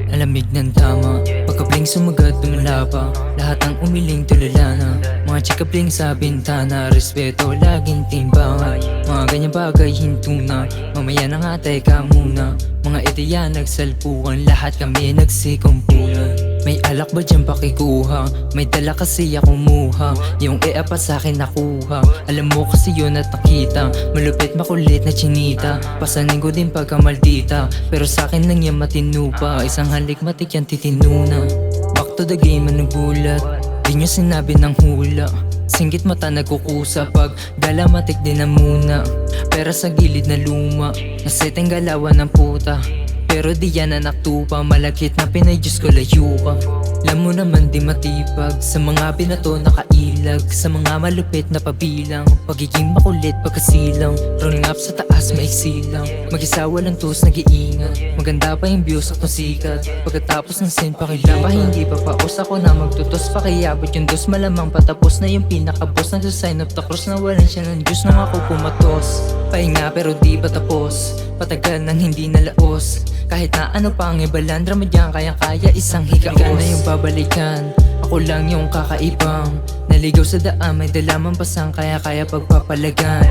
Alamig ng tama, pagkabling sumagat tumala pa. Lahat ang umiling tulala na. Mga chikabling sa bintana, respeto laging timbangan. Mga ganyang bagay hinto na, mamaya na nga teka muna. Mga ideya nagsalpukan, lahat kami nagsikumpulan. May alak ba dyan pakikuha? May dala kasi ako muha. Yung pa sa'kin nakuha. Alam mo kasi yun at nakita. Malupit makulit na chinita. Pasanin ko din pagka maldita. Pero sa'kin lang yan matinupa. Isang halik matik yan titinuna. Back to the game manugulat. Di nyo sinabi ng hula. Singgit mata nagkukusa pag galamatik din na muna. Pera sa gilid na luma. Naseteng galawan ng puta. Pero di yan anak tupa. Malagkit na Pinay Diyos ko layo ka. Alam mo naman di matipag. Sa mga binato nakailag. Sa mga malupit na pabilang. Pagiging makulit pagkasilang. Rolling up sa taas maiksi lang. Mag-isa walang tos nag-iingat. Maganda pa yung views at sikat. Pagkatapos ng scene pakilang pa hindi pa paos. Ako na magtutos pa kaya abot yung dos. Malamang patapos na yung pinaka-boss. Nagsasign up the cross na walan siya ng Diyos nang ako pumatos. Pahinga pero di pa tapos. Patagal nang hindi nalaos. Kahit na ano pang ibalan, drama dyan kaya isang higaos. Ikaw na yung babalikan, ako lang yung kakaibang. Naligaw sa daan, may dalaman pasang kaya pagpapalagan.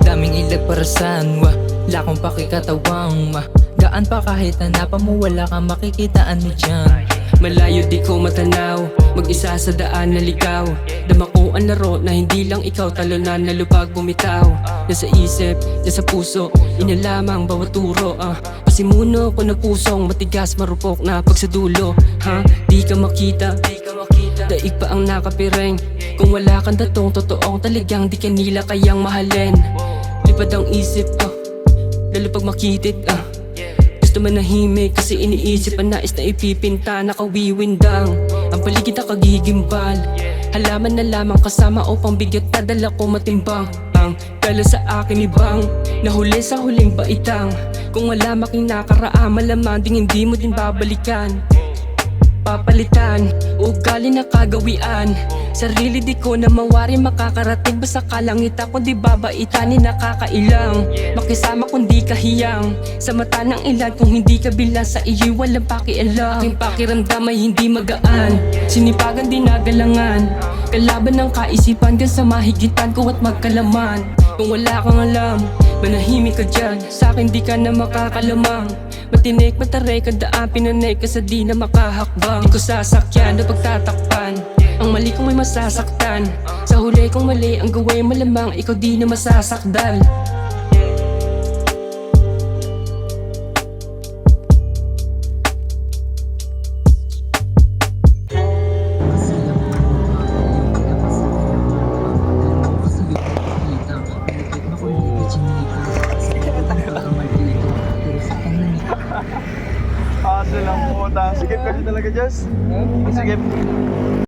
Daming ilag para saan, wala akong pakikatawang. Gaan pa kahit hanapan mo, wala kang makikitaan mo dyan. Malayo di ko matanaw, mag-isa sa daan naligaw. Dama ko ang laro na hindi lang ikaw talunan na lupag bumitaw. Nasa isip, nasa puso, inalamang bawat turo Pasimuno ko na pusong matigas marupok na pag sa dulo Di ka makita, daig pa ang nakapireng. Kung wala kang datong totoong talagang di kanila kayang mahalin. Lipad ang isip ko, lalo pag makitid Gusto manahimik kasi iniisip ang nais na ipipinta. Nakawiwindang ang paligid na kagigimbal. Halaman na lamang kasama o pangbigat na dala ko matimbang. Ang kala sa akin ibang nahuli sa huling baitang. Kung wala makinakaraa malamang ding hindi mo din babalikan. Papalitan, ugali na kagawian. Sarili di ko na mawari makakarating ba sa kalangita. Kundi babaitan ni nakakailang. Makisama kundi kahiyang. Sa mata ng ilan kung hindi ka bilang sa iyo'y walang pakialam. Aking pakiramdam ay hindi magaan. Sinipagan din nagalangan. Kalaban ng kaisipan gan sa mahigitan ko at magkalaman. Kung wala kang alam, manahimik ka dyan. Sa'kin di ka na makakalamang. Matinik, mataray, kadaan, pinanay ka sa di na makahakbang. Di ko sasakyan na pagtatakpan. Ang mali kong may masasaktan. Sa huli kong mali, ang gaway malamang ikaw di na masasakdal. Kaso lang puta. Sikip kasi talaga, Jess. Sikip.